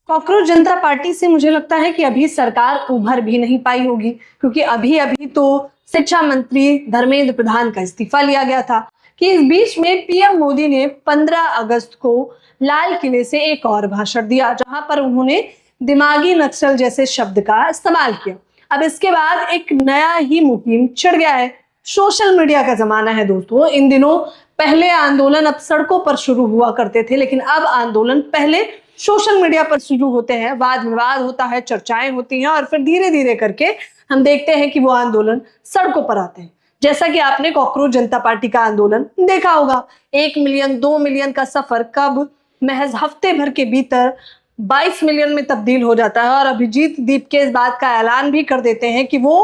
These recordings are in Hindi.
कॉकरोच जनता पार्टी से मुझे लगता है कि अभी सरकार उभर भी नहीं पाई होगी, क्योंकि अभी अभी तो शिक्षा मंत्री धर्मेंद्र प्रधान का इस्तीफा लिया गया था कि इस बीच में पीएम मोदी ने 15 अगस्त को लाल किले से एक और भाषण दिया, जहां पर उन्होंने दिमागी नक्सल जैसे शब्द का इस्तेमाल किया। अब इसके बाद एक नया ही मुहिम छिड़ गया है। सोशल मीडिया का जमाना है दोस्तों। इन दिनों पहले आंदोलन अब सड़कों पर शुरू हुआ करते थे, लेकिन अब आंदोलन पहले सोशल मीडिया पर शुरू होते हैं, वाद विवाद होता है, चर्चाएं होती हैं और फिर धीरे धीरे करके हम देखते हैं कि वो आंदोलन सड़कों पर आते हैं। जैसा कि आपने कॉकरोच जनता पार्टी का आंदोलन देखा होगा। 1 मिलियन 2 मिलियन का सफर कब महज हफ्ते भर के भीतर 22 मिलियन में तब्दील हो जाता है। और अभिजीत दीप के इस बात का ऐलान भी कर देते हैं कि वो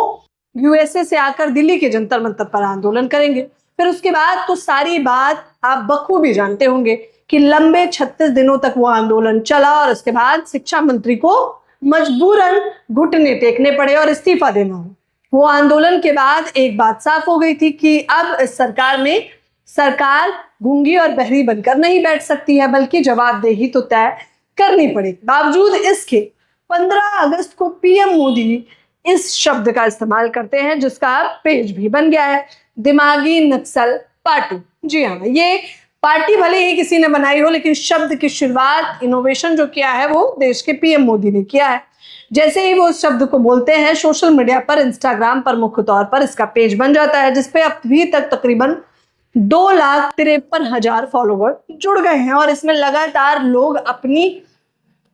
यूएसए से आकर दिल्ली के जंतर मंतर पर आंदोलन करेंगे। फिर उसके बाद तो सारी बात आप बखूबी जानते होंगे कि लंबे 36 दिनों तक वो आंदोलन चला और उसके बाद शिक्षा मंत्री को मजबूरन घुटने टेकने पड़े और इस्तीफा देना हो। वो आंदोलन के बाद एक बात साफ हो गई थी कि अब इस सरकार में सरकार गूंगी और बहरी बनकर नहीं बैठ सकती है, बल्कि जवाबदेही तो तय करनी पड़ेगी। बावजूद इसके 15 अगस्त को पीएम मोदी इस शब्द का इस्तेमाल करते हैं, जिसका पेज भी बन गया है, दिमागी नक्सल पार्टी। जी हाँ, ये पार्टी भले ही किसी ने बनाई हो, लेकिन शब्द की शुरुआत, इनोवेशन जो किया है वो देश के पीएम मोदी ने किया है। जैसे ही वो उस शब्द को बोलते हैं, सोशल मीडिया पर, इंस्टाग्राम पर मुख्य तौर पर इसका पेज बन जाता है, जिसपे अभी तक तकरीबन 2,53,000 फॉलोवर जुड़ गए हैं और इसमें लगातार लोग अपनी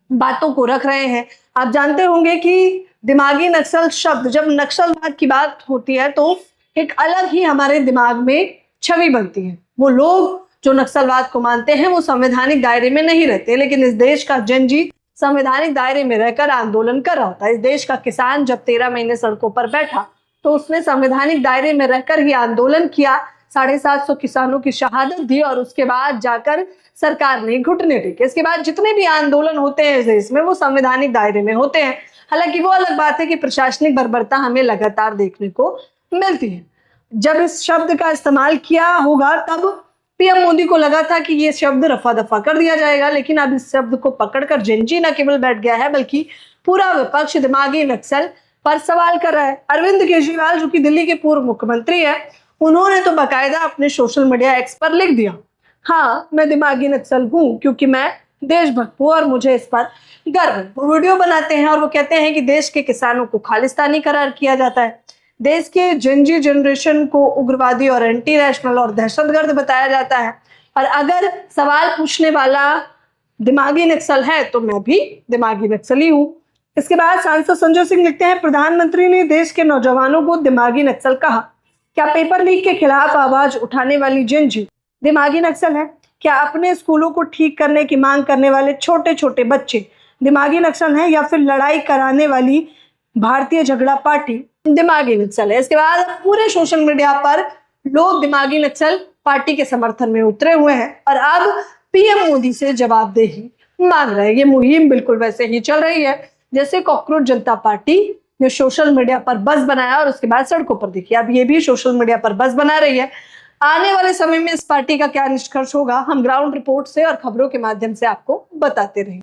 बातों को रख रहे हैं। आप जानते होंगे कि दिमागी नक्सल शब्द, जब नक्सलवाद की बात होती है तो एक अलग ही हमारे दिमाग में छवि बनती है। वो लोग जो नक्सलवाद को मानते हैं वो संवैधानिक दायरे में नहीं रहते, लेकिन इस देश का जनजीत संवैधानिक दायरे में रहकर आंदोलन कर रहा होता है। इस देश का किसान जब 13 महीने सड़कों पर बैठा तो उसने संवैधानिक दायरे में रहकर ही आंदोलन किया, 750 किसानों की शहादत दी और उसके बाद जाकर सरकार ने घुटने टेके। इसके बाद जितने भी आंदोलन होते हैं इस देश में वो संवैधानिक दायरे में होते हैं। हालांकि वो अलग बात है कि प्रशासनिक बर्बरता हमें लगातार देखने को मिलती है। जब इस शब्द का इस्तेमाल किया होगा तब पीएम मोदी को लगा था कि ये शब्द रफा दफा कर दिया जाएगा, लेकिन अब इस शब्द को पकड़कर जेनजी न केवल बैठ गया है, बल्कि पूरा विपक्ष दिमागी नक्सल पर सवाल कर रहा है। अरविंद केजरीवाल, जो कि दिल्ली के पूर्व मुख्यमंत्री है, उन्होंने तो बाकायदा अपने सोशल मीडिया एक्स पर लिख दिया, हाँ मैं दिमागी नक्सल हूं क्योंकि मैं देशभक्त हूं और मुझे इस पर गर्व है। वो वीडियो बनाते हैं और वो कहते हैं कि देश के किसानों को खालिस्तानी करार किया जाता है, देश के जेनजी जनरेशन को उग्रवादी और एंटी नेशनल और दहशतगर्द बताया जाता है, और अगर सवाल पूछने वाला दिमागी नक्सल है तो मैं भी दिमागी नक्सली हूं। इसके बाद सांसद संजय सिंह लिखते हैं, प्रधानमंत्री ने देश के नौजवानों को दिमागी नक्सल कहा। क्या पेपर लीक के खिलाफ आवाज उठाने वाली जेनजी दिमागी नक्सल है? क्या अपने स्कूलों को ठीक करने की मांग करने वाले छोटे छोटे बच्चे दिमागी नक्सल हैं, या फिर लड़ाई कराने वाली भारतीय झगड़ा पार्टी दिमागी नक्सल है? इसके बाद पूरे सोशल मीडिया पर लोग दिमागी नक्सल पार्टी के समर्थन में उतरे हुए हैं और अब पीएम मोदी से जवाबदेही मांग रहे हैं। ये मुहिम बिल्कुल वैसे ही चल रही है जैसे कॉकरोच जनता पार्टी ने सोशल मीडिया पर बज़ बनाया और उसके बाद सड़कों पर दिखी। अब ये भी सोशल मीडिया पर बज़ बना रही है। आने वाले समय में इस पार्टी का क्या निष्कर्ष होगा, हम ग्राउंड रिपोर्ट से और खबरों के माध्यम से आपको बताते रहेंगे।